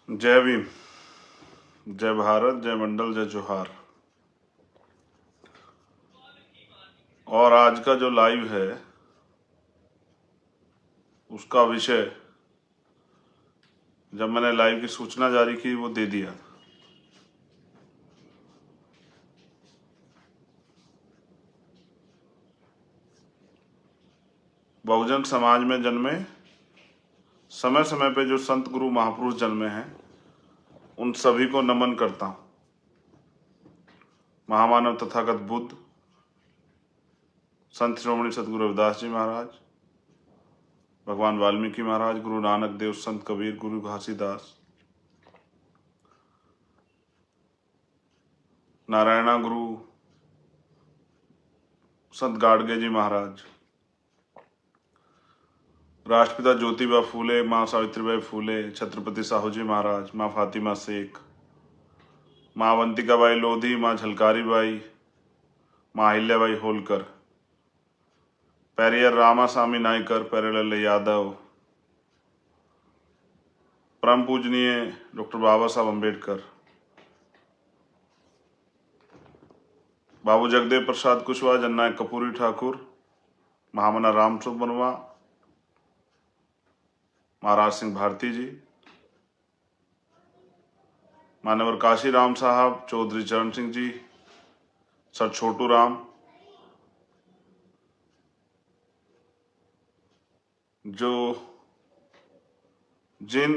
जय भीम, जय भारत, जय मंडल, जय जोहार। और आज का जो लाइव है उसका विषय जब मैंने लाइव की सूचना जारी की वो दे दिया। बहुजन समाज में जन्मे, समय समय पे जो संत गुरु महापुरुष जन्मे हैं उन सभी को नमन करता हूँ। महामानव तथागत बुद्ध, संत श्रोमणी सतगुरु रविदास जी महाराज, भगवान वाल्मीकि महाराज, गुरु नानक देव, संत कबीर, गुरु घासीदास, नारायणा गुरु, संत गाडगे जी महाराज, राष्ट्रपिता ज्योतिबा फूले, माँ सावित्रीबाई फूले, छत्रपति साहू जी महाराज, माँ फातिमा शेख, माँ अवंतिकाबाई लोधी, माँ झलकारी बाई, माँ अहिल्याबाई होलकर, पेरियर रामासामी नायकर, पेरेलल यादव, परम पूजनीय डॉक्टर बाबा साहब अम्बेडकर, बाबू जगदेव प्रसाद कुशवाहा, जननायक कपूरी ठाकुर, महामना राम सुब्रमण्यम, महाराज सिंह भारती जी, मानवर काशी राम साहब, चौधरी चरण सिंह जी, सर छोटू राम, जो जिन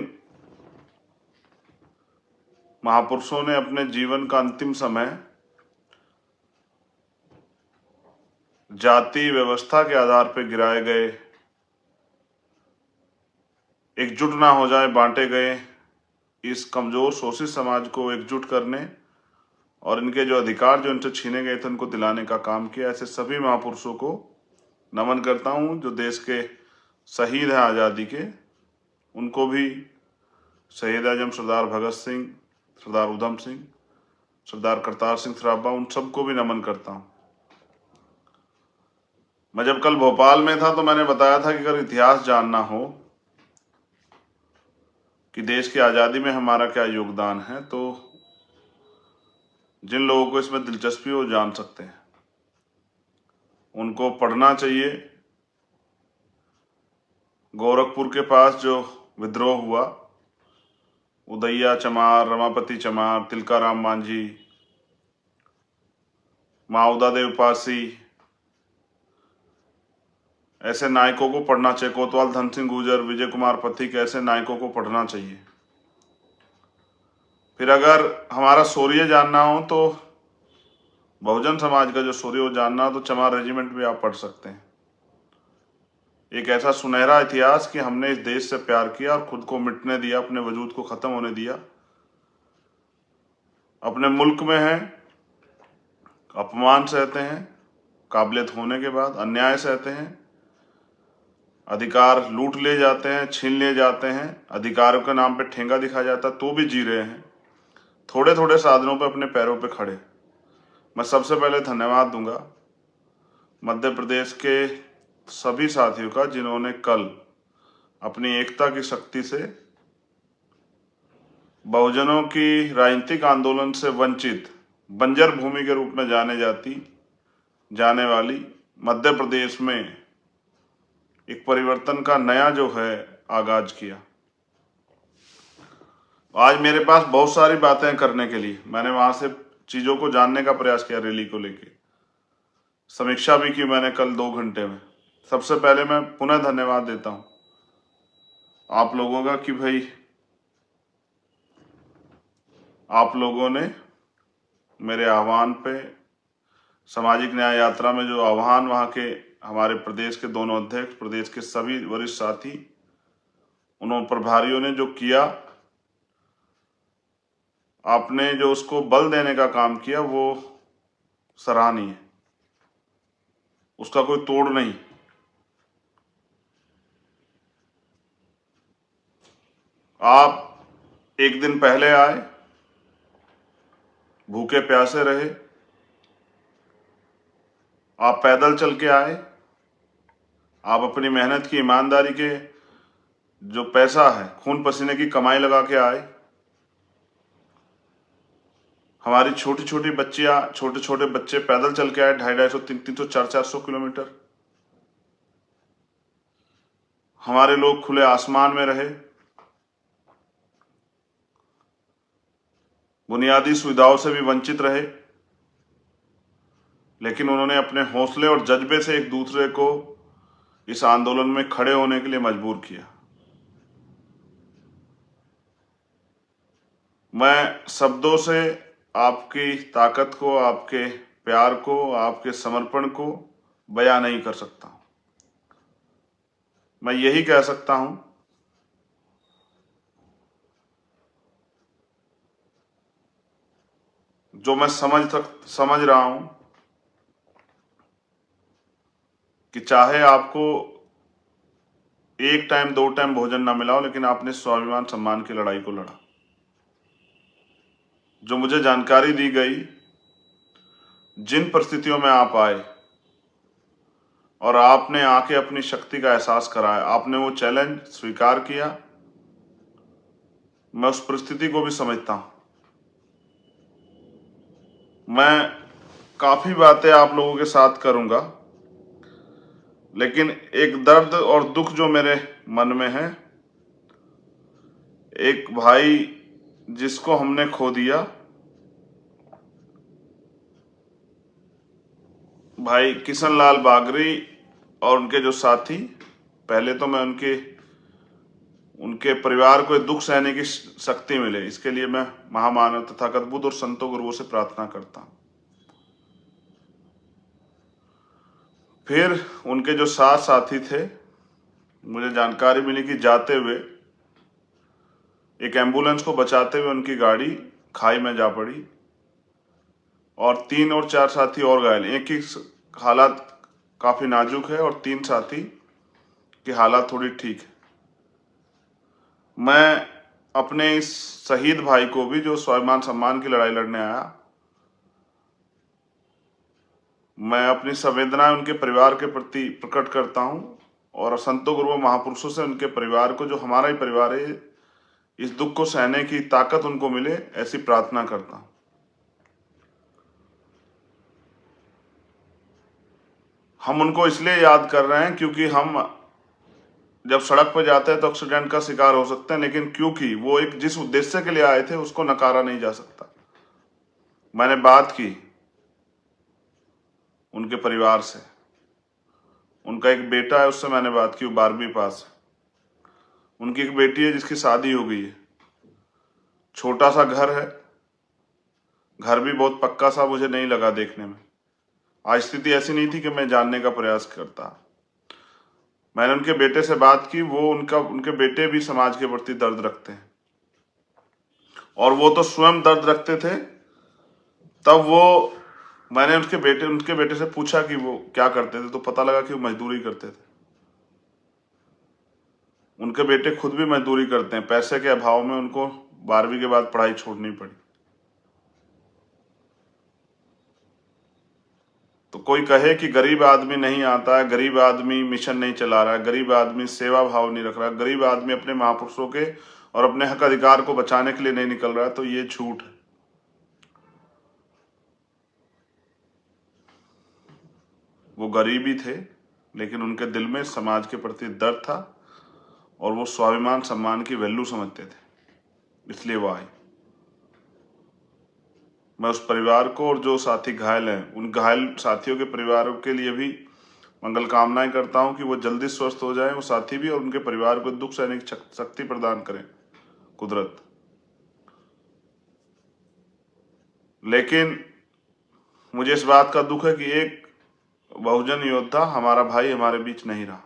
महापुरुषों ने अपने जीवन का अंतिम समय जाति व्यवस्था के आधार पर गिराए गए, एकजुट ना हो जाए, बांटे गए इस कमजोर शोषित समाज को एकजुट करने और इनके जो अधिकार जो इनसे छीने गए थे उनको दिलाने का काम किया। ऐसे सभी महापुरुषों को नमन करता हूं जो देश के शहीद हैं आज़ादी के। उनको भी शहीद आजम सरदार भगत सिंह, सरदार उधम सिंह, सरदार करतार सिंह सराभा, उन सबको भी नमन करता हूं। मैं जब कल भोपाल में था तो मैंने बताया था कि अगर इतिहास जानना हो कि देश की आज़ादी में हमारा क्या योगदान है तो जिन लोगों को इसमें दिलचस्पी हो जान सकते हैं, उनको पढ़ना चाहिए। गोरखपुर के पास जो विद्रोह हुआ, उदैया चमार, रमापति चमार, तिलकाराम मांझी, माउदा देव पासी, ऐसे नायकों को पढ़ना चाहिए। कोतवाल धन सिंह गुर्जर, विजय कुमार पथिक, ऐसे नायकों को पढ़ना चाहिए। फिर अगर हमारा शौर्य जानना हो तो बहुजन समाज का जो शौर्य हो जानना हो तो चमार रेजिमेंट भी आप पढ़ सकते हैं। एक ऐसा सुनहरा इतिहास कि हमने इस देश से प्यार किया और खुद को मिटने दिया, अपने वजूद को खत्म होने दिया। अपने मुल्क में हैं, अपमान सहते हैं, काबिलियत होने के बाद अन्याय सहते हैं, अधिकार लूट ले जाते हैं, छीन ले जाते हैं, अधिकारों के नाम पे ठेंगा दिखाया जाता तो भी जी रहे हैं, थोड़े थोड़े साधनों पे अपने पैरों पे खड़े। मैं सबसे पहले धन्यवाद दूंगा मध्य प्रदेश के सभी साथियों का जिन्होंने कल अपनी एकता की शक्ति से बहुजनों की राजनीतिक आंदोलन से वंचित बंजर भूमि के रूप में जाने वाली मध्य प्रदेश में एक परिवर्तन का नया जो है आगाज किया। आज मेरे पास बहुत सारी बातें करने के लिए, मैंने वहां से चीजों को जानने का प्रयास किया, रैली को लेके समीक्षा भी की मैंने कल 2 घंटे में। सबसे पहले मैं पुनः धन्यवाद देता हूं आप लोगों का कि भाई आप लोगों ने मेरे आह्वान पे सामाजिक न्याय यात्रा में जो आह्वान वहां के हमारे प्रदेश के दोनों अध्यक्ष, प्रदेश के सभी वरिष्ठ साथी, उन्होंने प्रभारियों ने जो किया, आपने जो उसको बल देने का काम किया वो सराहनीय है, उसका कोई तोड़ नहीं। आप एक दिन पहले आए, भूखे प्यासे रहे, आप पैदल चल के आए, आप अपनी मेहनत की, ईमानदारी के जो पैसा है, खून पसीने की कमाई लगा के आए, हमारी छोटी छोटी बच्चियां, छोटे छोटे बच्चे पैदल चल के आए 250, 300, 400 किलोमीटर। हमारे लोग खुले आसमान में रहे, बुनियादी सुविधाओं से भी वंचित रहे, लेकिन उन्होंने अपने हौसले और जज्बे से एक दूसरे को इस आंदोलन में खड़े होने के लिए मजबूर किया। मैं शब्दों से आपकी ताकत को, आपके प्यार को, आपके समर्पण को बयां नहीं कर सकता। मैं यही कह सकता हूं जो मैं समझ रहा हूं कि चाहे आपको एक टाइम 2 टाइम भोजन ना मिला हो, लेकिन आपने स्वाभिमान सम्मान की लड़ाई को लड़ा। जो मुझे जानकारी दी गई, जिन परिस्थितियों में आप आए और आपने आके अपनी शक्ति का एहसास कराया, आपने वो चैलेंज स्वीकार किया, मैं उस परिस्थिति को भी समझता हूं। मैं काफी बातें आप लोगों के साथ करूंगा, लेकिन एक दर्द और दुख जो मेरे मन में है, एक भाई जिसको हमने खो दिया, भाई किशन लाल बागरी और उनके जो साथी। पहले तो मैं उनके परिवार को दुख सहने की शक्ति मिले, इसके लिए मैं महामानव तथागत बुद्ध और संतों गुरुओं से प्रार्थना करता हूं। फिर उनके जो साथी थे, मुझे जानकारी मिली कि जाते हुए एक एम्बुलेंस को बचाते हुए उनकी गाड़ी खाई में जा पड़ी और 3 और 4 साथी और घायल। एक की हालत काफी नाजुक है और 3 साथी की हालत थोड़ी ठीक है। मैं अपने इस शहीद भाई को भी, जो स्वाभिमान सम्मान की लड़ाई लड़ने आया, मैं अपनी संवेदनाएं उनके परिवार के प्रति प्रकट करता हूं और संतों गुरुओं महापुरुषों से उनके परिवार को, जो हमारा ही परिवार है, इस दुख को सहने की ताकत उनको मिले, ऐसी प्रार्थना करता हूं। हम उनको इसलिए याद कर रहे हैं क्योंकि हम जब सड़क पर जाते हैं तो एक्सीडेंट का शिकार हो सकते हैं, लेकिन क्योंकि वो एक जिस उद्देश्य के लिए आए थे उसको नकारा नहीं जा सकता। मैंने बात की उनके परिवार से, उनका एक बेटा है, उससे मैंने बात की, वो 12वीं पास है। उनकी एक बेटी है जिसकी शादी हो गई है, छोटा सा घर है, घर भी बहुत पक्का सा मुझे नहीं लगा देखने में। आज स्थिति ऐसी नहीं थी कि मैं जानने का प्रयास करता। मैंने उनके बेटे से बात की, वो उनके बेटे भी समाज के प्रति दर्द रखते हैं और वो तो स्वयं दर्द रखते थे। तब मैंने उनके बेटे से पूछा कि वो क्या करते थे, तो पता लगा कि वो मजदूरी करते थे। उनके बेटे खुद भी मजदूरी करते हैं, पैसे के अभाव में उनको 12वीं के बाद पढ़ाई छोड़नी पड़ी। तो कोई कहे कि गरीब आदमी नहीं आता है, गरीब आदमी मिशन नहीं चला रहा है, गरीब आदमी सेवा भाव नहीं रख रहा, गरीब आदमी अपने महापुरुषों के और अपने हक अधिकार को बचाने के लिए नहीं निकल रहा है, तो ये झूठ है। वो गरीब ही थे, लेकिन उनके दिल में समाज के प्रति दर्द था और वो स्वाभिमान सम्मान की वैल्यू समझते थे, इसलिए वो आए। मैं उस परिवार को और जो साथी घायल हैं, उन घायल साथियों के परिवारों के लिए भी मंगल कामनाएं करता हूं कि वो जल्दी स्वस्थ हो जाएं, वो साथी भी, और उनके परिवार को दुख सहने की शक्ति प्रदान करें कुदरत। लेकिन मुझे इस बात का दुख है कि एक बहुजन योद्धा, हमारा भाई, हमारे बीच नहीं रहा।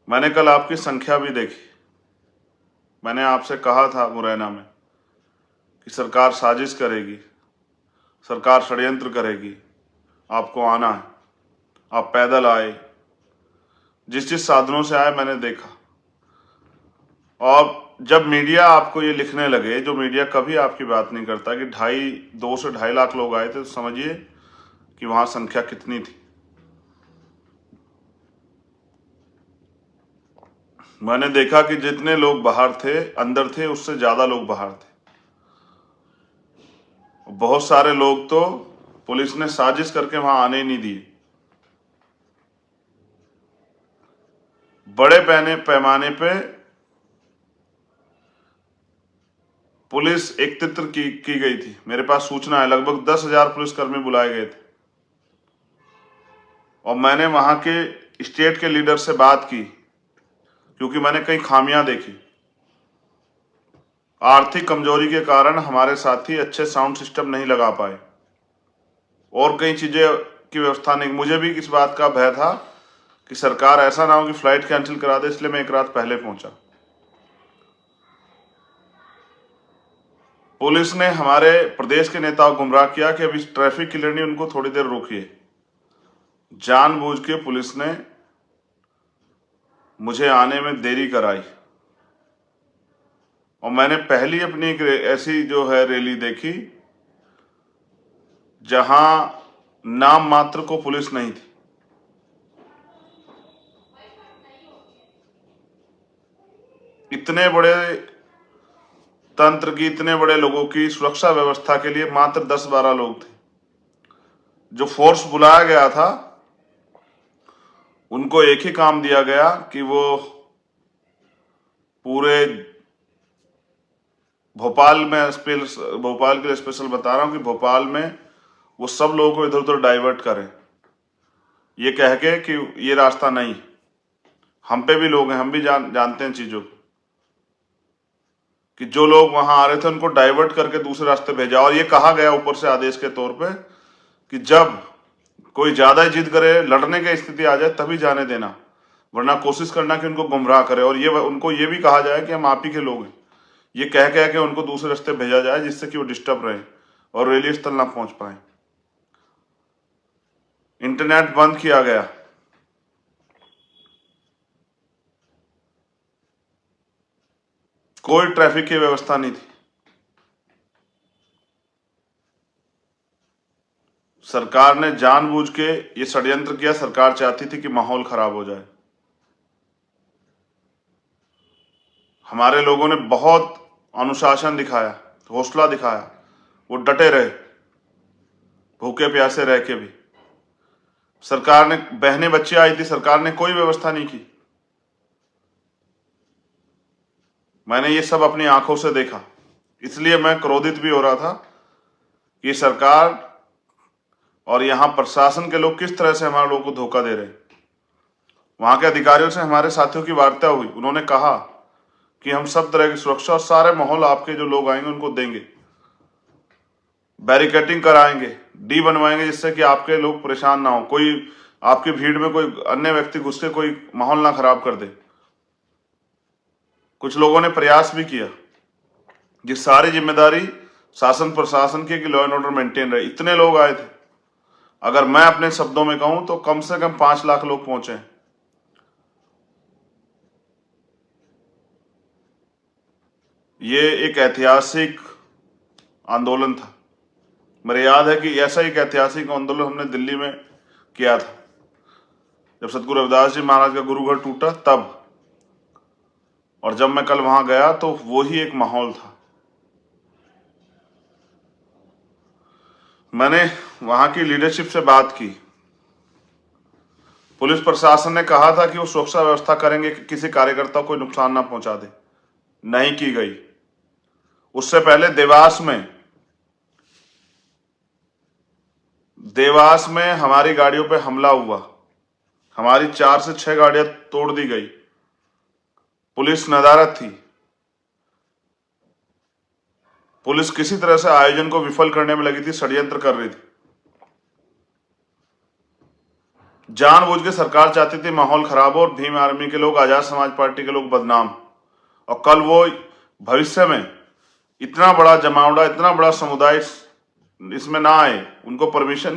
मैंने कल आपकी संख्या भी देखी। मैंने आपसे कहा था मुरैना में कि सरकार साजिश करेगी, सरकार षड्यंत्र करेगी, आपको आना है। आप पैदल आए, जिस जिस साधनों से आए मैंने देखा। और जब मीडिया आपको ये लिखने लगे, जो मीडिया कभी आपकी बात नहीं करता, कि 2 से 2.5 लाख लोग आए थे, तो समझिए कि वहां संख्या कितनी थी। मैंने देखा कि जितने लोग बाहर थे, अंदर थे, उससे ज्यादा लोग बाहर थे। बहुत सारे लोग तो पुलिस ने साजिश करके वहां आने ही नहीं दिए। बड़े पैमाने पे पुलिस एकत्रित की गई थी। मेरे पास सूचना है, लगभग 10,000 पुलिसकर्मी बुलाए गए थे। और मैंने वहां के स्टेट के लीडर से बात की, क्योंकि मैंने कई खामियां देखी। आर्थिक कमजोरी के कारण हमारे साथी अच्छे साउंड सिस्टम नहीं लगा पाए और कई चीजें की व्यवस्था नहीं। मुझे भी इस बात का भय था कि सरकार ऐसा ना हो कि फ्लाइट कैंसिल करा दे, इसलिए मैं एक रात पहले पहुंचा। पुलिस ने हमारे प्रदेश के नेताओं को गुमराह किया कि अभी ट्रैफिक क्लियर नहीं, उनको थोड़ी देर रोकिए। जानबूझ के पुलिस ने मुझे आने में देरी कराई और मैंने पहली अपनी एक ऐसी जो है रैली देखी जहां नाम मात्र को पुलिस नहीं थी। इतने बड़े तंत्र की, इतने बड़े लोगों की सुरक्षा व्यवस्था के लिए मात्र 10-12 लोग थे। जो फोर्स बुलाया गया था उनको एक ही काम दिया गया कि वो पूरे भोपाल के लिए स्पेशल बता रहा हूं कि भोपाल में वो सब लोगों को इधर उधर डाइवर्ट करें, ये कह के कि ये रास्ता नहीं, हम पे भी लोग हैं, हम भी जानते हैं चीजों को, कि जो लोग वहां आ रहे थे उनको डाइवर्ट करके दूसरे रास्ते भेजा। और ये कहा गया ऊपर से आदेश के तौर पे कि जब कोई ज्यादा ही जिद करे, लड़ने की स्थिति आ जाए, तभी जाने देना, वरना कोशिश करना कि उनको गुमराह करे। और ये उनको ये भी कहा जाए कि हम आप ही के लोग हैं, ये कह के उनको दूसरे रास्ते भेजा जाए, जिससे कि वो डिस्टर्ब रहे और रैली स्थल ना पहुंच पाए। इंटरनेट बंद किया गया। कोई ट्रैफिक की व्यवस्था नहीं थी। सरकार ने जानबूझ के ये षड्यंत्र किया। सरकार चाहती थी कि माहौल खराब हो जाए। हमारे लोगों ने बहुत अनुशासन दिखाया, हौसला दिखाया, वो डटे रहे, भूखे प्यासे रह के भी। सरकार ने, बहनें बच्चियां आई थी, सरकार ने कोई व्यवस्था नहीं की। मैंने ये सब अपनी आंखों से देखा, इसलिए मैं क्रोधित भी हो रहा था कि सरकार और यहां प्रशासन के लोग किस तरह से हमारे लोगों को धोखा दे रहे हैं। वहां के अधिकारियों से हमारे साथियों की वार्ता हुई, उन्होंने कहा कि हम सब तरह की सुरक्षा और सारे माहौल आपके जो लोग आएंगे उनको देंगे, बैरिकेडिंग कराएंगे, डी बनवाएंगे, जिससे कि आपके लोग परेशान ना हो, कोई आपकी भीड़ में कोई अन्य व्यक्ति घुस के कोई माहौल ना खराब कर दे। कुछ लोगों ने प्रयास भी किया, जिस सारी जिम्मेदारी शासन प्रशासन की कि लॉ एंड ऑर्डर मेंटेन रहे। इतने लोग आए थे, अगर मैं अपने शब्दों में कहूं तो कम से कम 5 लाख लोग पहुंचे। ये एक ऐतिहासिक आंदोलन था। मेरे याद है कि ऐसा एक ऐतिहासिक आंदोलन हमने दिल्ली में किया था, जब सतगुरु रविदास जी महाराज का गुरुघर टूटा तब। और जब मैं कल वहां गया तो वो ही एक माहौल था। मैंने वहां की लीडरशिप से बात की। पुलिस प्रशासन ने कहा था कि वो सुरक्षा व्यवस्था करेंगे कि किसी कार्यकर्ता को कोई नुकसान ना पहुंचा दे, नहीं की गई। उससे पहले देवास में हमारी गाड़ियों पे हमला हुआ, हमारी 4 से 6 गाड़ियां तोड़ दी गई। पुलिस नदारद थी। पुलिस किसी तरह से आयोजन को विफल करने में लगी थी, षड्यंत्र कर रही थी। जानबूझ के सरकार चाहती थी माहौल खराब हो और भीम आर्मी के लोग, आजाद समाज पार्टी के लोग बदनाम। और कल वो भविष्य में इतना बड़ा जमावड़ा, इतना बड़ा समुदाय इसमें ना आए, उनको परमिशन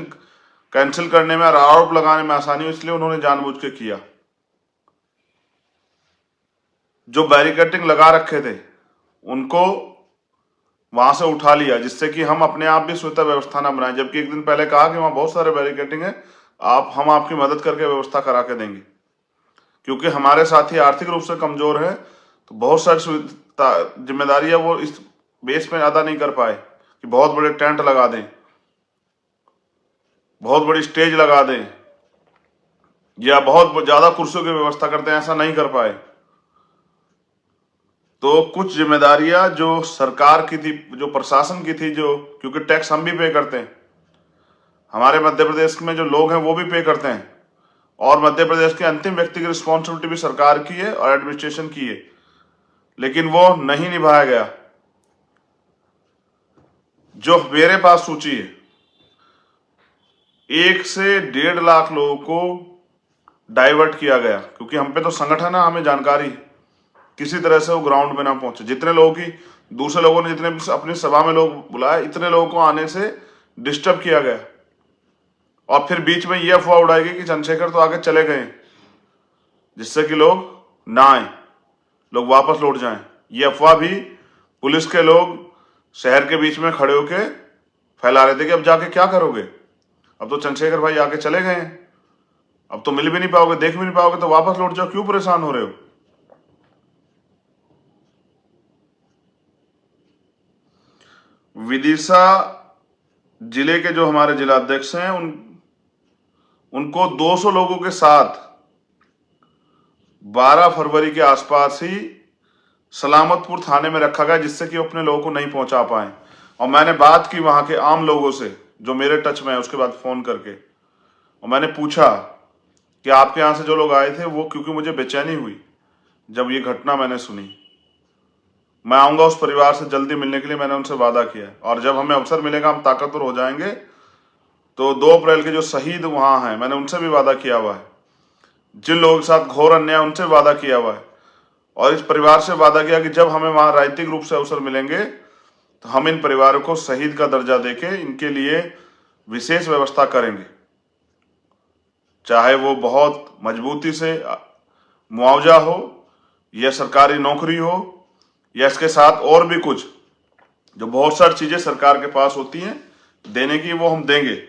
कैंसिल करने में और आरोप लगाने में आसानी हो, इसलिए उन्होंने जानबूझ के किया। जो बैरिकेडिंग लगा रखे थे उनको वहां से उठा लिया, जिससे कि हम अपने आप भी सुविधा व्यवस्था ना बनाए। जबकि एक दिन पहले कहा कि वहां बहुत सारे बैरिकेडिंग है, हम आपकी मदद करके व्यवस्था करा के देंगे। क्योंकि हमारे साथी आर्थिक रूप से कमजोर है, तो बहुत सारी जिम्मेदारियां वो इस बेस में अदा नहीं कर पाए कि बहुत बड़े टेंट लगा दें, बहुत बड़ी स्टेज लगा दें या बहुत ज्यादा कुर्सियों की व्यवस्था करते हैं, ऐसा नहीं कर पाए। तो कुछ जिम्मेदारियां जो सरकार की थी, जो प्रशासन की थी, जो क्योंकि टैक्स हम भी पे करते हैं, हमारे मध्य प्रदेश में जो लोग हैं वो भी पे करते हैं, और मध्य प्रदेश के अंतिम व्यक्ति की रिस्पॉन्सिबिलिटी भी सरकार की है और एडमिनिस्ट्रेशन की है, लेकिन वो नहीं निभाया गया। जो मेरे पास सूची है, 1 से 1.5 लाख लोगों को डाइवर्ट किया गया, क्योंकि हम पे तो संगठन है, हमें जानकारी किसी तरह से वो ग्राउंड में ना पहुंचे। जितने लोगों की, दूसरे लोगों ने जितने अपनी सभा में लोग बुलाए, इतने लोगों को आने से डिस्टर्ब किया गया, और फिर बीच में ये अफवाह उड़ाई गई कि चंद्रशेखर तो आगे चले गए, जिससे कि लोग ना आए, लोग वापस लौट जाएं। ये अफवाह भी पुलिस के लोग शहर के बीच में खड़े होके फैला रहे थे कि अब जाके क्या करोगे, अब तो चंद्रशेखर भाई आगे चले गए, अब तो मिल भी नहीं पाओगे, देख भी नहीं पाओगे, तो वापस लौट जाओ, क्यों परेशान हो रहे हो। विदिशा जिले के जो हमारे जिलाध्यक्ष हैं, उनको 200 लोगों के साथ 12 फरवरी के आसपास ही सलामतपुर थाने में रखा गया, जिससे कि वो अपने लोगों को नहीं पहुंचा पाए। और मैंने बात की वहां के आम लोगों से जो मेरे टच में है, उसके बाद फोन करके, और मैंने पूछा कि आपके यहां से जो लोग आए थे वो, क्योंकि मुझे बेचैनी हुई जब ये घटना मैंने सुनी। मैं आऊंगा उस परिवार से जल्दी मिलने के लिए, मैंने उनसे वादा किया, और जब हमें अवसर मिलेगा, हम ताकतवर हो जाएंगे, तो 2 अप्रैल के जो शहीद वहां हैं, मैंने उनसे भी वादा किया हुआ है, जिन लोगों के साथ घोर अन्याय, उनसे वादा किया हुआ है, और इस परिवार से वादा किया कि जब हमें वहां राजनीतिक रूप से अवसर मिलेंगे तो हम इन परिवारों को शहीद का दर्जा देके इनके लिए विशेष व्यवस्था करेंगे, चाहे वो बहुत मजबूती से मुआवजा हो या सरकारी नौकरी हो या इसके साथ और भी कुछ, जो बहुत सारी चीजें सरकार के पास होती हैं देने की, वो हम देंगे।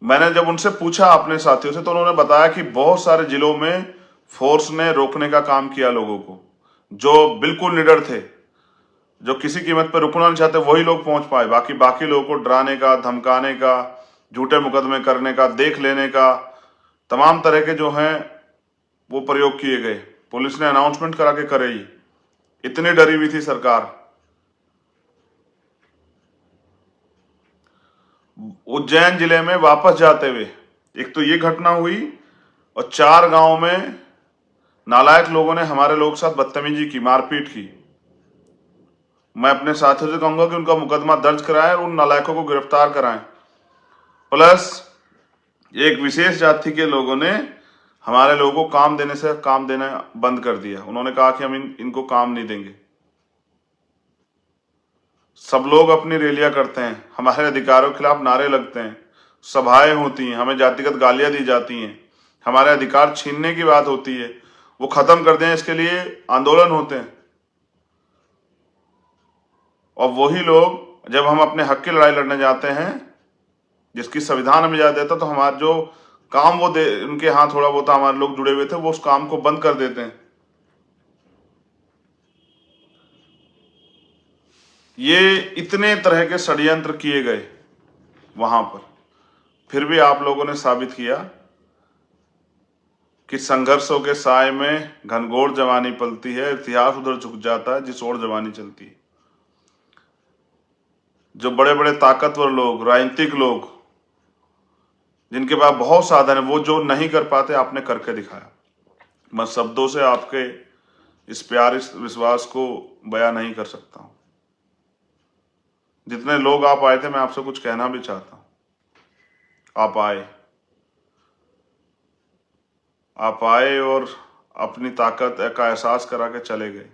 मैंने जब उनसे पूछा अपने साथियों से, तो उन्होंने बताया कि बहुत सारे जिलों में फोर्स ने रोकने का काम किया लोगों को, जो बिल्कुल निडर थे, जो किसी कीमत पर रुकना नहीं चाहते, वही लोग पहुंच पाए। बाकी लोगों को डराने का, धमकाने का, झूठे मुकदमे करने का, देख लेने का, तमाम तरह के जो हैं वो प्रयोग किए गए। पुलिस ने अनाउंसमेंट करा के करे ही, इतनी डरी हुई थी सरकार। उज्जैन जिले में वापस जाते हुए एक तो ये घटना हुई, और 4 गांव में नालायक लोगों ने हमारे लोगों के साथ बदतमीजी की, मारपीट की। मैं अपने साथियों से कहूंगा कि उनका मुकदमा दर्ज कराएं और उन नालायकों को गिरफ्तार कराएं। प्लस एक विशेष जाति के लोगों ने हमारे लोगों को काम देना बंद कर दिया। उन्होंने कहा कि हम इनको काम नहीं देंगे। सब लोग अपनी रैलियां करते हैं, हमारे अधिकारों के खिलाफ नारे लगते हैं, सभाएं होती हैं, हमें जातिगत गालियां दी जाती हैं, हमारे अधिकार छीनने की बात होती है, वो खत्म कर दें इसके लिए आंदोलन होते हैं। और वही लोग जब हम अपने हक की लड़ाई लड़ने जाते हैं, जिसकी संविधान हमें इजाजत देता, तो हमारा जो काम वो उनके हाथ थोड़ा बहुत हमारे लोग जुड़े हुए थे, वो उस काम को बंद कर देते हैं। ये इतने तरह के षड्यंत्र किए गए वहां पर, फिर भी आप लोगों ने साबित किया कि संघर्षों के साय में घनघोर जवानी पलती है, इतिहास उधर झुक जाता है जिस ओर जवानी चलती है। जो बड़े बड़े ताकतवर लोग, राजनीतिक लोग, जिनके पास बहुत साधन है, वो जो नहीं कर पाते, आपने करके दिखाया। मैं शब्दों से आपके इस प्यार, इस विश्वास को बयां नहीं कर सकता हूं। जितने लोग आप आए थे, मैं आपसे कुछ कहना भी चाहता हूं। आप आए और अपनी ताकत का एहसास करा के चले गए।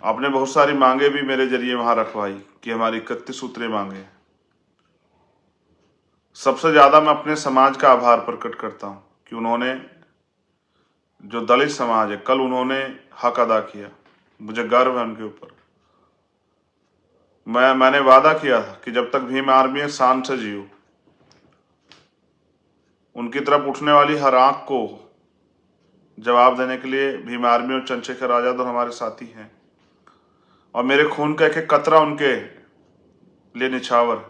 आपने बहुत सारी मांगे भी मेरे जरिए वहां रखवाई कि हमारी 31 सूत्रीय मांगे। सबसे ज्यादा मैं अपने समाज का आभार प्रकट करता हूं कि उन्होंने, जो दलित समाज है, कल उन्होंने हक अदा किया। मुझे गर्व है उनके ऊपर। मैंने वादा किया था कि जब तक भीम आर्मी है, शान से जियो। उनकी तरफ उठने वाली हर आंख को जवाब देने के लिए भीम आर्मी और चंद्रशेखर आजाद और हमारे साथी हैं। और मेरे खून का एक एक कतरा उनके लिए निछावर।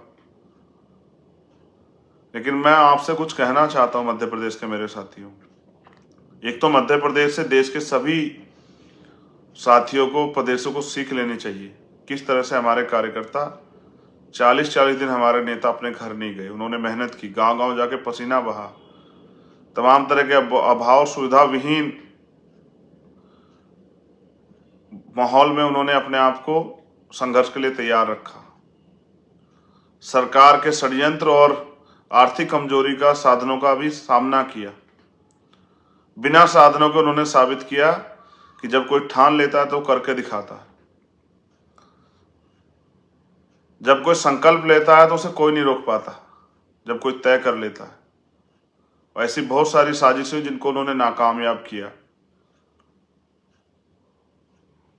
लेकिन मैं आपसे कुछ कहना चाहता हूं मध्य प्रदेश के मेरे साथियों। एक तो मध्य प्रदेश से देश के सभी साथियों को, प्रदेशों को सीख लेनी चाहिए किस तरह से हमारे कार्यकर्ता 40-40 दिन, हमारे नेता अपने घर नहीं गए। उन्होंने मेहनत की, गांव गांव जाके पसीना बहा, तमाम तरह के अभाव सुविधा विहीन माहौल में उन्होंने अपने आप को संघर्ष के लिए तैयार रखा। सरकार के षड्यंत्र और आर्थिक कमजोरी का, साधनों का भी सामना किया। बिना साधनों के उन्होंने साबित किया कि जब कोई ठान लेता है तो करके दिखाता है। जब कोई संकल्प लेता है तो उसे कोई नहीं रोक पाता, जब कोई तय कर लेता है। ऐसी बहुत सारी साजिशें जिनको उन्होंने नाकामयाब किया।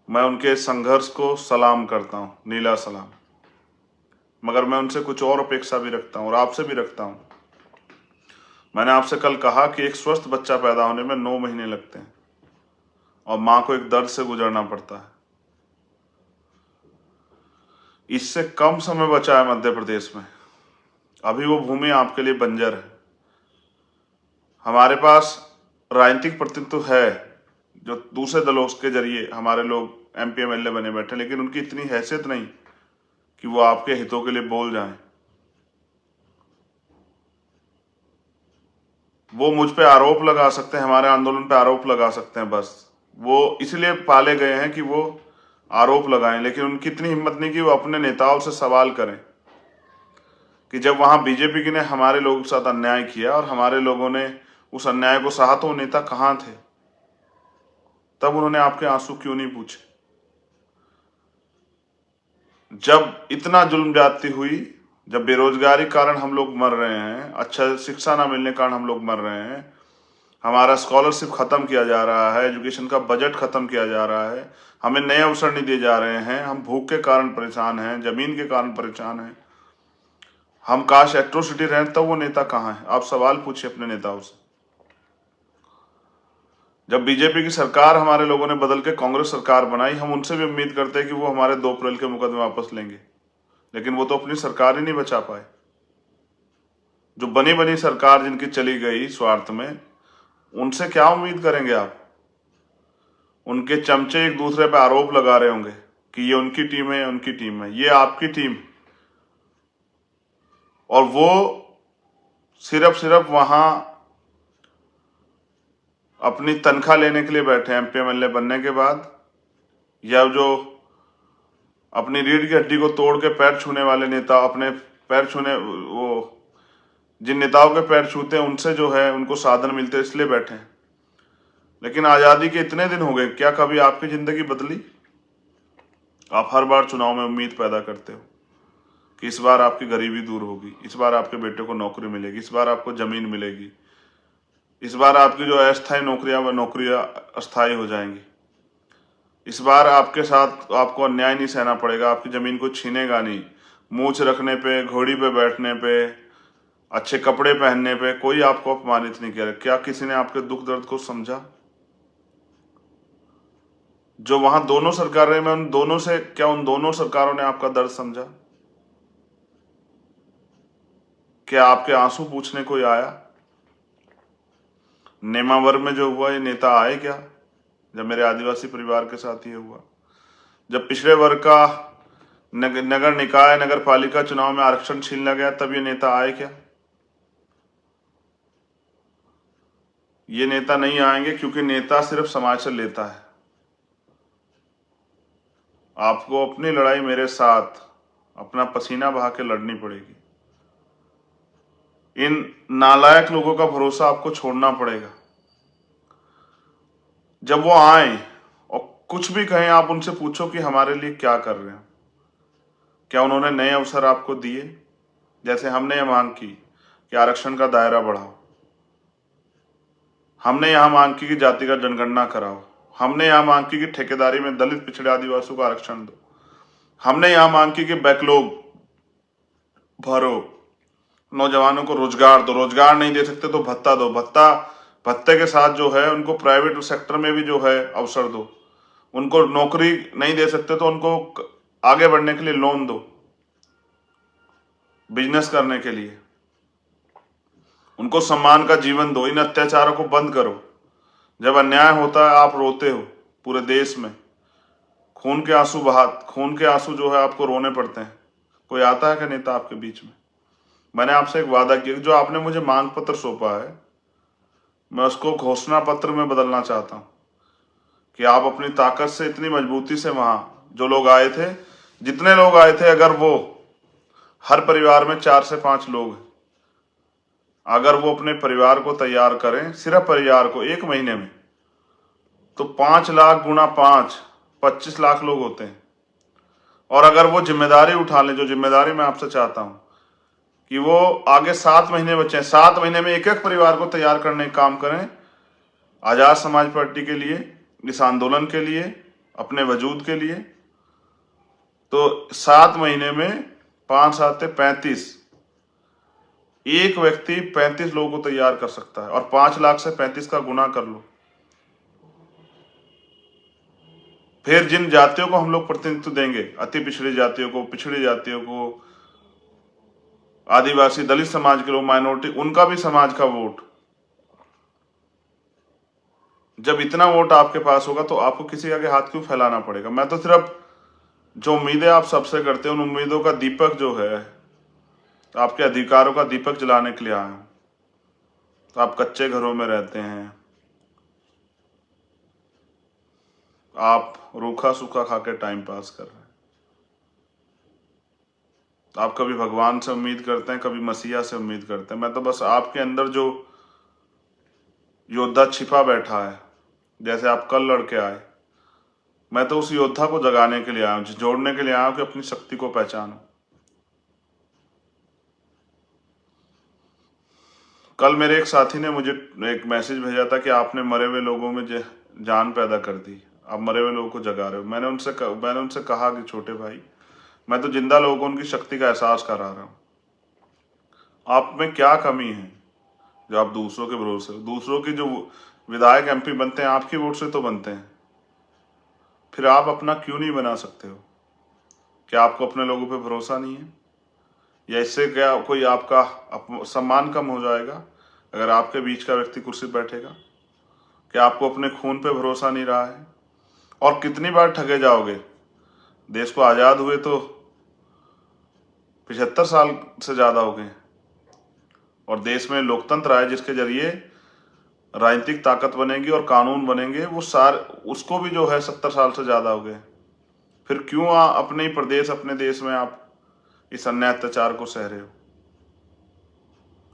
मैं उनके संघर्ष को सलाम करता हूं, नीला सलाम। मगर मैं उनसे कुछ और अपेक्षा भी रखता हूं और आपसे भी रखता हूं। मैंने आपसे कल कहा कि एक स्वस्थ बच्चा पैदा होने में 9 महीने लगते हैं और मां को एक दर्द से गुजरना पड़ता है। इससे कम समय बचा है मध्य प्रदेश में। अभी वो भूमि आपके लिए बंजर है। हमारे पास राजनीतिक प्रतिनिधित्व है जो दूसरे दलों के जरिए हमारे लोग MP MLA बने बैठे, लेकिन उनकी इतनी हैसियत नहीं कि वो आपके हितों के लिए बोल जाएं। वो मुझ पे आरोप लगा सकते हैं, हमारे आंदोलन पे आरोप लगा सकते हैं, बस वो इसलिए पाले गए हैं कि वो आरोप लगाएं। लेकिन उनकी इतनी हिम्मत नहीं कि वो अपने नेताओं से सवाल करें कि जब वहां बीजेपी ने हमारे लोगों के साथ अन्याय किया और हमारे लोगों ने उस अन्याय को सहा तो नेता कहां थे? तब उन्होंने आपके आंसू क्यों नहीं पूछे? जब इतना जुल्म ज्यादती हुई, जब बेरोजगारी कारण हम लोग मर रहे हैं, अच्छा शिक्षा ना मिलने कारण हम लोग मर रहे हैं, हमारा स्कॉलरशिप खत्म किया जा रहा है, एजुकेशन का बजट खत्म किया जा रहा है, हमें नए अवसर नहीं दिए जा रहे हैं, हम भूख के कारण परेशान हैं, जमीन के कारण परेशान हैं, हम काश एट्रोसिटी रहें, तब वो नेता कहाँ है? आप सवाल पूछिए अपने नेताओं से। जब बीजेपी की सरकार हमारे लोगों ने बदल के कांग्रेस सरकार बनाई, हम उनसे भी उम्मीद करते हैं कि वो हमारे 2 अप्रैल के मुकदमे वापस लेंगे, लेकिन वो तो अपनी सरकार ही नहीं बचा पाए। जो बनी बनी सरकार जिनकी चली गई स्वार्थ में, उनसे क्या उम्मीद करेंगे आप? उनके चमचे एक दूसरे पे आरोप लगा रहे होंगे कि ये उनकी टीम है, उनकी टीम है। ये आपकी टीम, और वो सिर्फ वहां अपनी तनख्वाह लेने के लिए बैठे हैं MP MLA बनने के बाद, या जो अपनी रीढ़ की हड्डी को तोड़ के पैर छूने वाले नेता, अपने पैर छूने, वो जिन नेताओं के पैर छूते हैं उनसे जो है उनको साधन मिलते हैं, इसलिए बैठे हैं। लेकिन आजादी के इतने दिन हो गए, क्या कभी आपकी जिंदगी बदली? आप हर बार चुनाव में उम्मीद पैदा करते हो कि इस बार आपकी गरीबी दूर होगी, इस बार आपके बेटे को नौकरी मिलेगी, इस बार आपको जमीन मिलेगी, इस बार आपकी जो अस्थायी नौकरियां व नौकरियां अस्थायी हो जाएंगी, इस बार आपके साथ आपको अन्याय नहीं सहना पड़ेगा, आपकी जमीन को छीनेगा नहीं। मूछ रखने पे, घोड़ी पे बैठने पे, अच्छे कपड़े पहनने पे कोई आपको अपमानित नहीं किया। क्या किसी ने आपके दुख दर्द को समझा? जो वहां दोनों सरकारें में, उन दोनों से, क्या उन दोनों सरकारों ने आपका दर्द समझा? क्या आपके आंसू पूछने कोई आया? नेमावर में जो हुआ, ये नेता आए क्या? जब मेरे आदिवासी परिवार के साथ ये हुआ, जब पिछड़े वर्ग का नगर निकाय, नगर पालिका चुनाव में आरक्षण छीना गया, तब ये नेता आए क्या? ये नेता नहीं आएंगे, क्योंकि नेता सिर्फ समाज से लेता है। आपको अपनी लड़ाई मेरे साथ अपना पसीना बहा के लड़नी पड़ेगी। इन नालायक लोगों का भरोसा आपको छोड़ना पड़ेगा। जब वो आए और कुछ भी कहें, आप उनसे पूछो कि हमारे लिए क्या कर रहे हैं। क्या उन्होंने नए अवसर आपको दिए? जैसे हमने यह मांग की कि आरक्षण का दायरा बढ़ाओ, हमने यहां मांग की कि जातिगत जनगणना कराओ, हमने यहां मांग की कि ठेकेदारी में दलित पिछड़े आदिवासियों को आरक्षण दो, हमने यहां मांग की कि बैकलॉग भरो, नौजवानों को रोजगार दो, रोजगार नहीं दे सकते तो भत्ता दो, भत्ते के साथ जो है उनको प्राइवेट सेक्टर में भी जो है अवसर दो, उनको नौकरी नहीं दे सकते तो उनको आगे बढ़ने के लिए लोन दो, बिजनेस करने के लिए। उनको सम्मान का जीवन दो। इन अत्याचारों को बंद करो। जब अन्याय होता है आप रोते हो, पूरे देश में खून के आंसू जो है आपको रोने पड़ते हैं। कोई आता है कि नेता आपके बीच में? मैंने आपसे एक वादा किया, जो आपने मुझे मांग पत्र सौंपा है मैं उसको घोषणा पत्र में बदलना चाहता हूं कि आप अपनी ताकत से इतनी मजबूती से वहां जो लोग आए थे, जितने लोग आए थे, अगर वो हर परिवार में 4 से 5 लोग हैं, अगर वो अपने परिवार को तैयार करें, सिर्फ परिवार को 1 महीने में, तो 5 लाख गुना 5 25 लाख लोग होते हैं। और अगर वो जिम्मेदारी उठा लें, जो जिम्मेदारी मैं आपसे चाहता हूं कि वो आगे 7 महीने बचे हैं, 7 महीने में एक एक परिवार को तैयार करने का काम करें, आजाद समाज पार्टी के लिए, इस आंदोलन के लिए, अपने वजूद के लिए, तो 7 महीने में 5 7 35, एक व्यक्ति 35 लोगों को तैयार कर सकता है। और 5 लाख से 35 का गुना कर लो। फिर जिन जातियों को हम लोग प्रतिनिधित्व देंगे, अति पिछड़ी जातियों को, पिछड़ी जातियों को, आदिवासी दलित समाज के लोग, माइनॉरिटी, उनका भी समाज का वोट, जब इतना वोट आपके पास होगा तो आपको किसी आगे हाथ क्यों फैलाना पड़ेगा? मैं तो सिर्फ जो उम्मीदें आप सबसे करते हैं उन उम्मीदों का दीपक जो है, तो आपके अधिकारों का दीपक जलाने के लिए आया हूं। तो आप कच्चे घरों में रहते हैं, आप रूखा सूखा खा के टाइम पास कर रहे हैं। तो आप कभी भगवान से उम्मीद करते हैं, कभी मसीहा से उम्मीद करते हैं। मैं तो बस आपके अंदर जो योद्धा छिपा बैठा है, जैसे आप कल लड़के आए, मैं तो उस योद्धा को जगाने के लिए आया हूं, जोड़ने के लिए आया हूं कि अपनी शक्ति को पहचानो। कल मेरे एक साथी ने मुझे एक मैसेज भेजा था कि आपने मरे हुए लोगों में जान पैदा कर दी, आप मरे हुए लोगों को जगा रहे हो। मैंने उनसे कहा कि छोटे भाई, मैं तो जिंदा लोगों को उनकी शक्ति का एहसास करा रहा हूँ। आप में क्या कमी है जो आप दूसरों के भरोसे, दूसरों की जो विधायक MP बनते हैं आपकी वोट से तो बनते हैं, फिर आप अपना क्यों नहीं बना सकते हो? क्या आपको अपने लोगों पे भरोसा नहीं है? या इससे क्या कोई आपका सम्मान कम हो जाएगा अगर आपके बीच का व्यक्ति कुर्सी पर बैठेगा? क्या आपको अपने खून पे भरोसा नहीं रहा है? और कितनी बार ठगे जाओगे? देश को आजाद हुए तो 75 साल से ज्यादा हो गए, और देश में लोकतंत्र आए जिसके जरिए राजनीतिक ताकत बनेगी और कानून बनेंगे, वो उसको भी जो है 70 साल से ज्यादा हो गए। फिर क्यों अपने ही प्रदेश, अपने देश में आप इस अन्याय अत्याचार को सह रहे हो?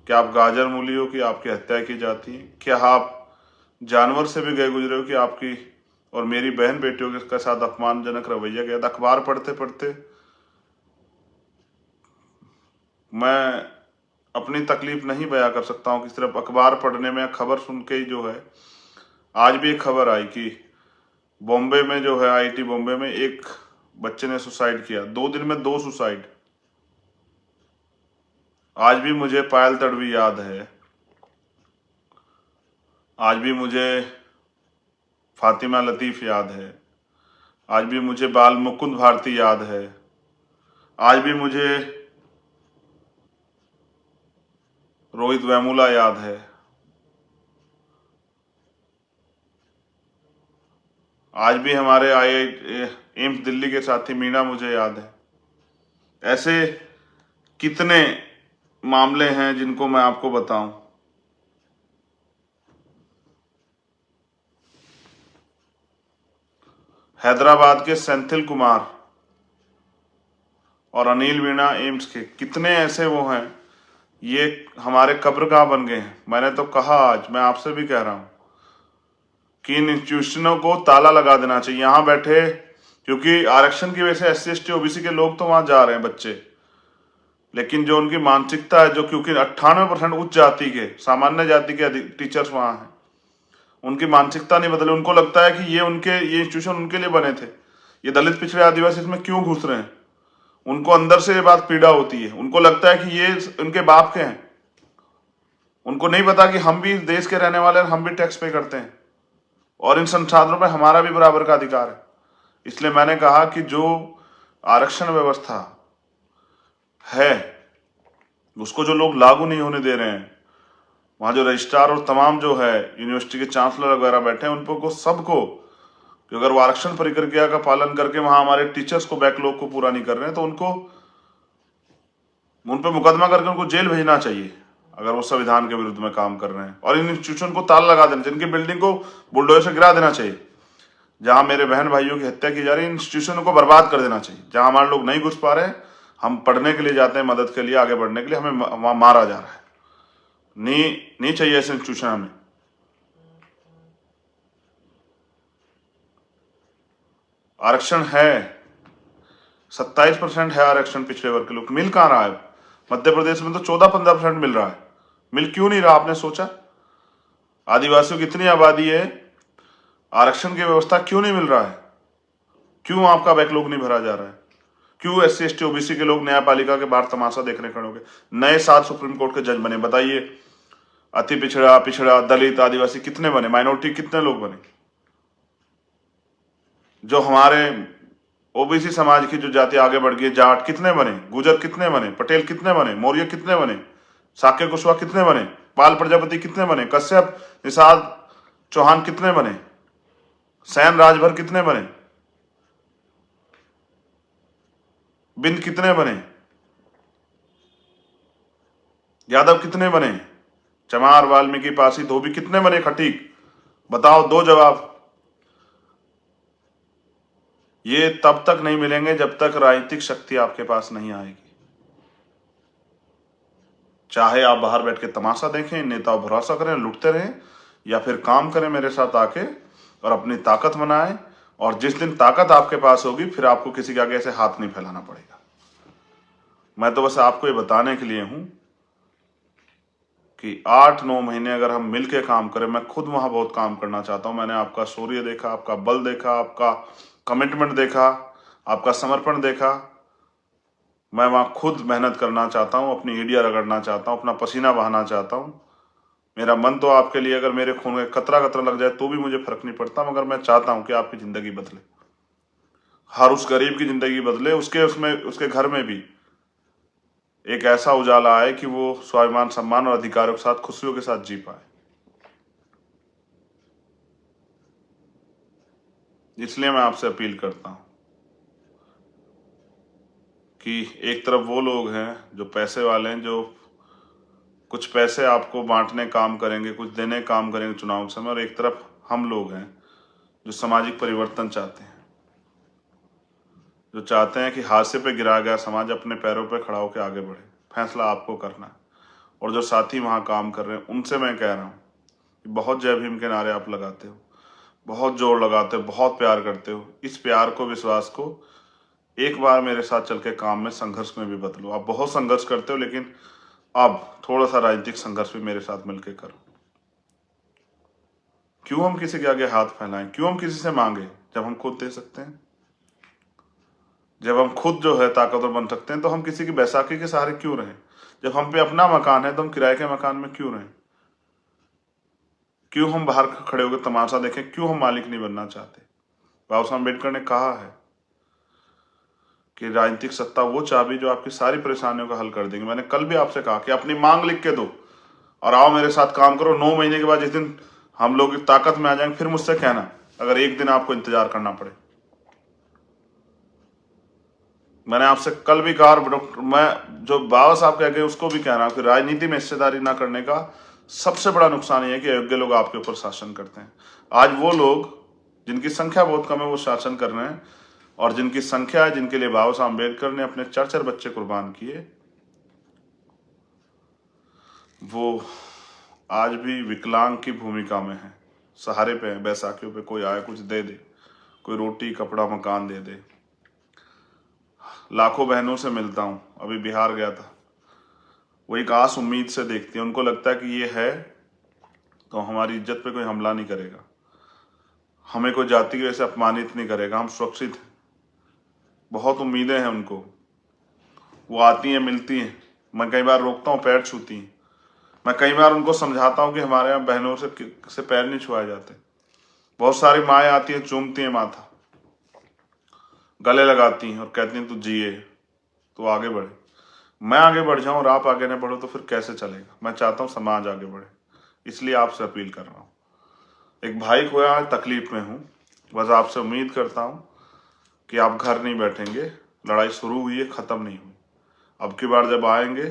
क्या आप गाजर मूली हो कि आपकी हत्या की जाती है? क्या आप जानवर से भी गए गुजरे हो कि आपकी और मेरी बहन बेटियों के साथ अपमानजनक रवैया गया? अखबार पढ़ते पढ़ते मैं अपनी तकलीफ नहीं बयां कर सकता हूं कि सिर्फ अखबार पढ़ने में, खबर सुन के ही जो है। आज भी एक खबर आई कि बॉम्बे में जो है, IIT बॉम्बे में एक बच्चे ने सुसाइड किया, 2 दिन में 2 सुसाइड। आज भी मुझे पायल तड़वी याद है, आज भी मुझे फातिमा लतीफ याद है, आज भी मुझे बाल मुकुंद भारती याद है, आज भी मुझे रोहित वेमुला याद है, आज भी हमारे एम्स दिल्ली के साथी मीना मुझे याद है। ऐसे कितने मामले हैं जिनको मैं आपको बताऊं। हैदराबाद के सेंथिल कुमार और अनिल मीणा एम्स के, कितने ऐसे वो हैं, ये हमारे कब्रगाह बन गए हैं। मैंने तो कहा, आज मैं आपसे भी कह रहा हूं कि इन इंस्टीट्यूशनों को ताला लगा देना चाहिए। यहां बैठे, क्योंकि आरक्षण की वजह से SC ST OBC के लोग तो वहां जा रहे हैं बच्चे, लेकिन जो उनकी मानसिकता है, जो क्योंकि 98% उच्च जाति के, सामान्य जाति के टीचर्स वहां हैं, उनकी मानसिकता नहीं बदले। उनको लगता है कि ये इंस्टीट्यूशन उनके लिए बने थे, ये दलित पिछड़े आदिवासी इसमें क्यों घुस रहे हैं। उनको अंदर से ये बात पीड़ा होती है। उनको लगता है कि ये उनके बाप के हैं। उनको नहीं पता कि हम भी इस देश के रहने वाले हैं, हम भी टैक्स पे करते हैं और इन संसाधनों पर हमारा भी बराबर का अधिकार है। इसलिए मैंने कहा कि जो आरक्षण व्यवस्था है उसको जो लोग लागू नहीं होने दे रहे हैं, वहां जो रजिस्ट्रार और तमाम जो है यूनिवर्सिटी के चांसलर वगैरह बैठे हैं, उनको सबको कि अगर वो आरक्षण प्रक्रिया का पालन करके वहां हमारे टीचर्स को बैकलॉग को पूरा नहीं कर रहे हैं तो उन पर मुकदमा करके उनको जेल भेजना चाहिए अगर वो संविधान के विरुद्ध में काम कर रहे हैं। और इन इंस्टीट्यूशन को ताला लगा देना, जिनकी बिल्डिंग को बुलडोजर से गिरा देना चाहिए। जहां मेरे बहन भाइयों की हत्या की जा रही है, इंस्टीट्यूशन को बर्बाद कर देना चाहिए। जहां हमारे लोग नहीं घुस पा रहे हैं, हम पढ़ने के लिए जाते हैं, मदद के लिए आगे बढ़ने के लिए, हमें वहां मारा जा रहा है। नहीं चाहिए ऐसे इंस्टीट्यूशन हमें। आरक्षण है 27% है आरक्षण पिछड़े वर्ग के लोग, मिल कहां रहा है? मध्य प्रदेश में तो 14-15% मिल रहा है। मिल क्यों नहीं रहा? आपने सोचा? आदिवासियों की इतनी आबादी है, आरक्षण की व्यवस्था क्यों नहीं मिल रहा है? क्यों आपका बैकलॉग नहीं भरा जा रहा है? क्यों SC ST OBC के लोग न्यायपालिका के बाहर तमाशा देखने खड़े हो गए? नए 7 सुप्रीम कोर्ट के जज बने, बताइए अति पिछड़ा, दलित, आदिवासी कितने बने? माइनॉरिटी कितने लोग बने? जो हमारे OBC समाज की जो जाति आगे बढ़ गई, जाट कितने बने? गुजर कितने बने? पटेल कितने बने? मौर्य कितने बने? साक्य कुशवाहा कितने बने? पाल प्रजापति कितने बने? कश्यप, निषाद, चौहान कितने बने? सैन, राजभर कितने बने? बिंद कितने बने? यादव कितने बने? चमार, वाल्मीकि, पासी, धोबी कितने बने? खटीक बताओ, दो जवाब। ये तब तक नहीं मिलेंगे जब तक राजनीतिक शक्ति आपके पास नहीं आएगी। चाहे आप बाहर बैठ के तमाशा देखें, नेताओं भरोसा करें, लुटते रहें, या फिर काम करें मेरे साथ आके और अपनी ताकत बनाएं। और जिस दिन ताकत आपके पास होगी, फिर आपको किसी के आगे ऐसे हाथ नहीं फैलाना पड़ेगा। मैं तो बस आपको ये बताने के लिए हूं कि 8-9 महीने अगर हम मिलके काम करें, मैं खुद वहां बहुत काम करना चाहता हूं। मैंने आपका शौर्य देखा, आपका बल देखा, आपका कमिटमेंट देखा, आपका समर्पण देखा। मैं वहां खुद मेहनत करना चाहता हूं, अपनी एड़ियां रगड़ना चाहता हूं, अपना पसीना बहाना चाहता हूं। मेरा मन तो आपके लिए, अगर मेरे खून में कतरा कतरा लग जाए तो भी मुझे फर्क नहीं पड़ता, मगर मैं चाहता हूं कि आपकी जिंदगी बदले, हर उस गरीब की जिंदगी बदले, उसके घर में भी एक ऐसा उजाला आए कि वो स्वाभिमान, सम्मान और अधिकारों के साथ, खुशियों के साथ जी पाए। इसलिए मैं आपसे अपील करता हूं कि एक तरफ वो लोग हैं जो पैसे वाले हैं, जो कुछ पैसे आपको बांटने काम करेंगे, कुछ देने काम करेंगे चुनाव के समय, और एक तरफ हम लोग हैं जो सामाजिक परिवर्तन चाहते हैं, जो चाहते हैं कि हादसे पे गिरा गया समाज अपने पैरों पे खड़ा होकर आगे बढ़े। फैसला आपको करना है। और जो साथी वहां काम कर रहे हैं, उनसे मैं कह रहा हूं कि बहुत जय भीम के नारे आप लगाते हो, बहुत जोर लगाते हो, बहुत प्यार करते हो। इस प्यार को, विश्वास को एक बार मेरे साथ चल के काम में, संघर्ष में भी बदलो। आप बहुत संघर्ष करते हो, लेकिन अब थोड़ा सा राजनीतिक संघर्ष भी मेरे साथ मिलकर करो। क्यों हम किसी के आगे हाथ फैलाएं? क्यों हम किसी से मांगे जब हम खुद दे सकते हैं? जब हम खुद जो है ताकतवर बन सकते हैं, तो हम किसी की बैसाखी के सहारे क्यों रहें? जब हम पे अपना मकान है तो हम किराए के मकान में क्यों रहें? क्यों हम बाहर खड़े होकर तमाशा देखें? क्यों हम मालिक नहीं बनना चाहते? बाबा साहब अम्बेडकर ने कहा है कि राजनीतिक सत्ता वो चाबी जो आपकी सारी परेशानियों का हल कर देंगे। मैंने कल भी आपसे कहा कि अपनी मांग लिख के दो और आओ मेरे साथ काम करो। 9 महीने के बाद जिस दिन हम लोग ताकत में आ जाएंगे, फिर मुझसे कहना, अगर एक दिन आपको इंतजार करना पड़े। मैंने आपसे कल भी कहा, डॉक्टर, मैं जो बाबा साहब कह गए उसको भी कह रहा हूं कि राजनीति में हिस्सेदारी ना करने का सबसे बड़ा नुकसान ये है कि अयोग्य लोग आपके ऊपर शासन करते हैं। आज वो लोग जिनकी संख्या बहुत कम है, वो शासन कर रहे हैं, और जिनकी संख्या है, जिनके लिए बाबा साहब अम्बेडकर ने अपने 4 बच्चे कुर्बान किए, वो आज भी विकलांग की भूमिका में है, सहारे पे है। बैसाखियों पे कोई आए, कुछ दे दे, कोई रोटी, कपड़ा, मकान दे दे। लाखों बहनों से मिलता हूं, अभी बिहार गया था, वो एक आस उम्मीद से देखती है। उनको लगता है कि ये है तो हमारी इज्जत पे कोई हमला नहीं करेगा, हमें कोई जाति की वजह से अपमानित नहीं करेगा, हम सुरक्षित हैं। बहुत उम्मीदें हैं उनको। वो आती हैं, मिलती हैं, मैं कई बार रोकता हूँ, पैर छूती हैं। मैं कई बार उनको समझाता हूँ कि हमारे यहाँ बहनों से पैर नहीं छुआए जाते। बहुत सारी माएँ आती हैं, चूमती हैं माथा, गले लगाती हैं और कहती हैं तू जिए, तो आगे बढ़े। मैं आगे बढ़ जाऊं और आप आगे नहीं बढ़ो तो फिर कैसे चलेगा। मैं चाहता हूं समाज आगे बढ़े, इसलिए आपसे अपील कर रहा हूं। एक भाई खोया है, तकलीफ में हूं, बस आपसे उम्मीद करता हूं कि आप घर नहीं बैठेंगे। लड़ाई शुरू हुई है, खत्म नहीं हुई। अब की बार जब आएंगे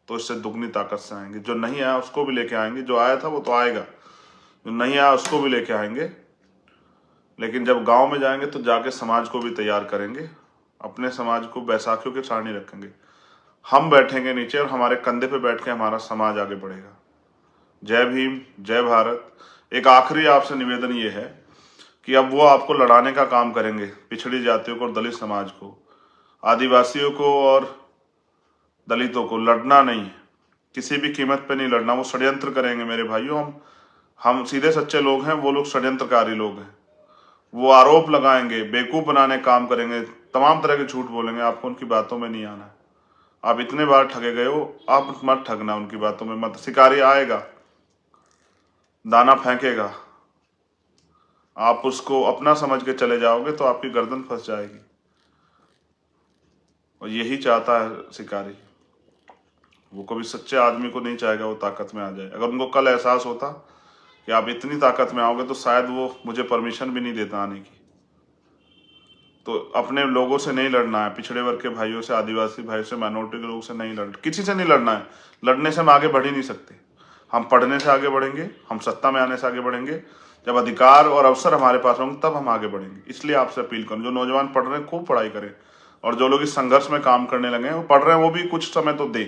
तो इससे दुगनी ताकत से आएंगे। जो नहीं आया उसको भी लेके आएंगे, जो आया था वो तो आएगा, जो नहीं आया उसको भी लेके आएंगे। लेकिन जब गांव में जाएंगे तो जाके समाज को भी तैयार करेंगे, अपने समाज को बैसाखियों की सारणी रखेंगे। हम बैठेंगे नीचे और हमारे कंधे पे बैठ के हमारा समाज आगे बढ़ेगा। जय भीम, जय भारत। एक आखिरी आपसे निवेदन ये है कि अब वो आपको लड़ाने का काम करेंगे, पिछड़ी जातियों को और दलित समाज को, आदिवासियों को और दलितों को। लड़ना नहीं है, किसी भी कीमत पे नहीं लड़ना। वो षड्यंत्र करेंगे मेरे भाइयों। हम सीधे सच्चे लोग हैं, वो लोग षड्यंत्रकारी लोग हैं। वो आरोप लगाएंगे, बेवकूफ बनाने काम करेंगे, तमाम तरह के झूठ बोलेंगे। आपको उनकी बातों में नहीं आना है। आप इतने बार ठगे गए हो, आप मत ठगना उनकी बातों में मत। शिकारी आएगा, दाना फेंकेगा, आप उसको अपना समझ के चले जाओगे तो आपकी गर्दन फंस जाएगी। और यही चाहता है शिकारी। वो कभी सच्चे आदमी को नहीं चाहेगा वो ताकत में आ जाए। अगर उनको कल एहसास होता कि आप इतनी ताकत में आओगे तो शायद वो मुझे परमिशन भी नहीं देता आने की। तो अपने लोगों से नहीं लड़ना है, पिछड़े वर्ग के भाइयों से, आदिवासी भाइयों से, माइनॉरिटी के लोगों से नहीं किसी से नहीं लड़ना है। लड़ने से हम आगे बढ़ ही नहीं सकते। हम पढ़ने से आगे बढ़ेंगे, हम सत्ता में आने से आगे बढ़ेंगे। जब अधिकार और अवसर हमारे पास होंगे तब हम आगे बढ़ेंगे। इसलिए आपसे अपील करूँ, जो नौजवान पढ़ रहे हैं खूब पढ़ाई करें, और जो लोग इस संघर्ष में काम करने लगे हैं, वो पढ़ रहे हैं, वो भी कुछ समय तो दे।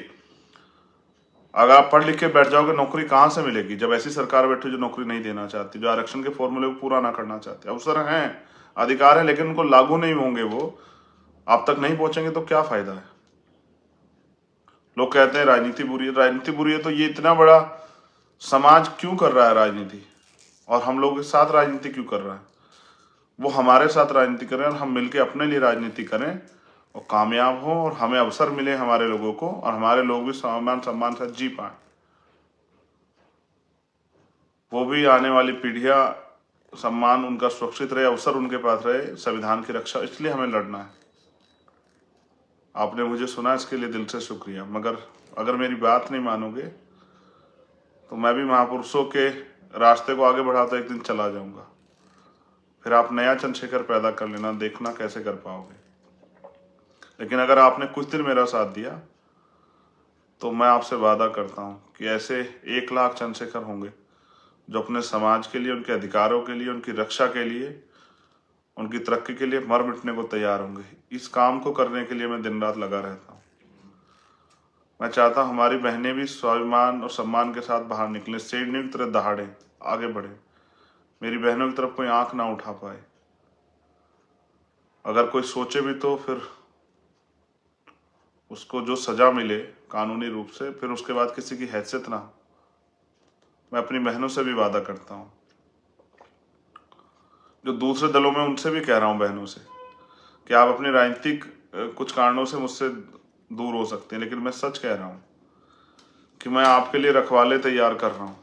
अगर आप पढ़ लिख के बैठ जाओगे, नौकरी कहाँ से मिलेगी जब ऐसी सरकार बैठी जो नौकरी नहीं देना चाहती, जो आरक्षण के फॉर्मूले को पूरा ना करना चाहती। अवसर हैं, अधिकार है, लेकिन उनको लागू नहीं होंगे, वो आप तक नहीं पहुंचेंगे तो क्या फायदा है। लोग कहते हैं राजनीति बुरी है। राजनीति बुरी है तो ये इतना बड़ा समाज क्यों कर रहा है राजनीति, और हम लोग के साथ राजनीति क्यों कर रहा है। वो हमारे साथ राजनीति करें और हम मिलकर अपने लिए राजनीति करें और कामयाब हों, और हमें अवसर मिले हमारे लोगों को, और हमारे लोग भी सम्मान से जी पाए। वो भी आने वाली पीढ़ियां सम्मान उनका सुरक्षित रहे, अवसर उनके पास रहे, संविधान की रक्षा। इसलिए हमें लड़ना है। आपने मुझे सुना, इसके लिए दिल से शुक्रिया। मगर अगर मेरी बात नहीं मानोगे तो मैं भी महापुरुषों के रास्ते को आगे बढ़ाता एक दिन चला जाऊंगा। फिर आप नया चंद्रशेखर पैदा कर लेना, देखना कैसे कर पाओगे। लेकिन अगर आपने कुछ दिन मेरा साथ दिया तो मैं आपसे वादा करता हूं कि ऐसे 1 लाख चंद्रशेखर होंगे जो अपने समाज के लिए, उनके अधिकारों के लिए, उनकी रक्षा के लिए, उनकी तरक्की के लिए मर मिटने को तैयार होंगे। इस काम को करने के लिए मैं दिन रात लगा रहता हूँ। मैं चाहता हूँ हमारी बहनें भी स्वाभिमान और सम्मान के साथ बाहर निकलें, शेरनी की तरह दहाड़े, आगे बढ़े। मेरी बहनों की तरफ कोई आंख ना उठा पाए। अगर कोई सोचे भी तो फिर उसको जो सजा मिले कानूनी रूप से, फिर उसके बाद किसी की हैसियत ना हो। मैं अपनी बहनों से भी वादा करता हूँ, जो दूसरे दलों में, उनसे भी कह रहा हूँ, बहनों से, कि आप अपने राजनीतिक कुछ कारणों से मुझसे दूर हो सकते हैं, लेकिन मैं सच कह रहा हूँ कि मैं आपके लिए रखवाले तैयार कर रहा हूँ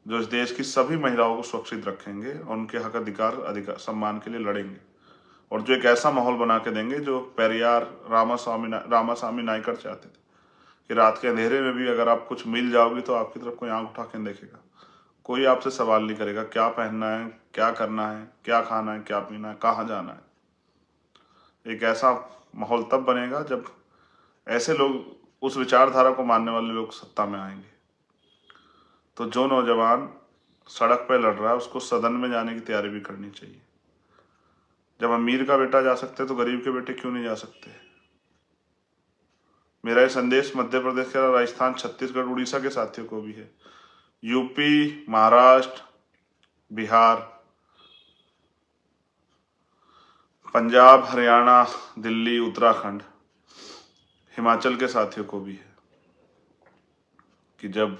जो इस देश की सभी महिलाओं को सुरक्षित रखेंगे और उनके हक अधिकार सम्मान के लिए लड़ेंगे, और जो एक ऐसा माहौल बना के देंगे जो पेरियार रामास्वामी नायकर चाहते थे, कि रात के अंधेरे में भी अगर आप कुछ मिल जाओगी तो आपकी तरफ कोई आंख उठा के देखेगा। कोई आपसे सवाल नहीं करेगा क्या पहनना है, क्या करना है, क्या खाना है, क्या पीना है, कहाँ जाना है। एक ऐसा माहौल तब बनेगा जब ऐसे लोग, उस विचारधारा को मानने वाले लोग सत्ता में आएंगे। तो जो नौजवान सड़क पर लड़ रहा है उसको सदन में जाने की तैयारी भी करनी चाहिए। जब अमीर का बेटा जा सकते तो गरीब के बेटे क्यों नहीं जा सकते। मेरा ये संदेश मध्य प्रदेश के अलावा राजस्थान, छत्तीसगढ़, उड़ीसा के साथियों को भी है। यूपी, महाराष्ट्र, बिहार, पंजाब, हरियाणा, दिल्ली, उत्तराखंड, हिमाचल के साथियों को भी है कि जब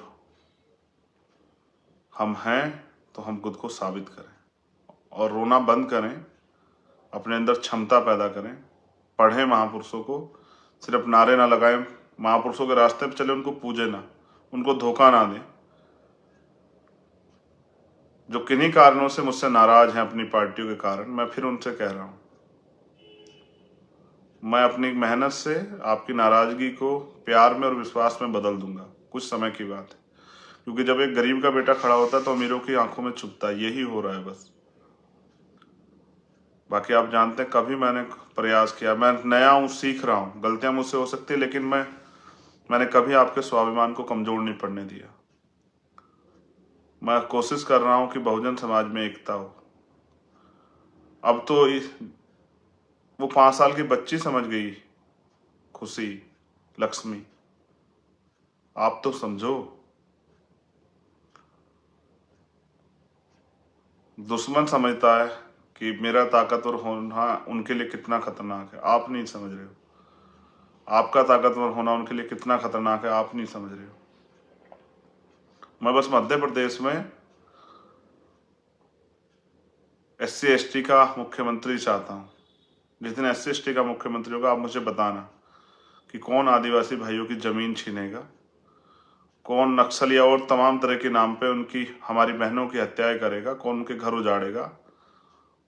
हम हैं तो हम खुद को साबित करें और रोना बंद करें, अपने अंदर क्षमता पैदा करें, पढ़ें महापुरुषों को, सिर्फ नारे ना लगाएं, महापुरुषों के रास्ते पर चले, उनको पूजे ना, उनको धोखा ना दें। जो किन्हीं कारणों से मुझसे नाराज हैं अपनी पार्टियों के कारण, मैं फिर उनसे कह रहा हूं मैं अपनी मेहनत से आपकी नाराजगी को प्यार में और विश्वास में बदल दूंगा। कुछ समय की बात है, क्योंकि जब एक गरीब का बेटा खड़ा होता है तो अमीरों की आंखों में चुभता है। यही हो रहा है बस। बाकी आप जानते हैं, कभी मैंने प्रयास किया, मैं नया हूँ, सीख रहा हूँ, गलतियां मुझसे हो सकती है, लेकिन मैंने कभी आपके स्वाभिमान को कमजोर नहीं पड़ने दिया। मैं कोशिश कर रहा हूं कि बहुजन समाज में एकता हो। अब तो वो 5 साल की बच्ची समझ गई खुशी, लक्ष्मी। आप तो समझो। दुश्मन समझता है कि मेरा ताकतवर होना उनके लिए कितना खतरनाक है, आप नहीं समझ रहे हो। आपका ताकतवर होना उनके लिए कितना खतरनाक है, आप नहीं समझ रहे हो। मैं बस मध्य प्रदेश में SC ST का मुख्यमंत्री चाहता हूँ। जिस दिन SC ST का मुख्यमंत्री होगा, आप मुझे बताना कि कौन आदिवासी भाइयों की जमीन छीनेगा, कौन नक्सल या और तमाम तरह के नाम पे उनकी, हमारी बहनों की हत्याएं करेगा, कौन उनके घर उजाड़ेगा,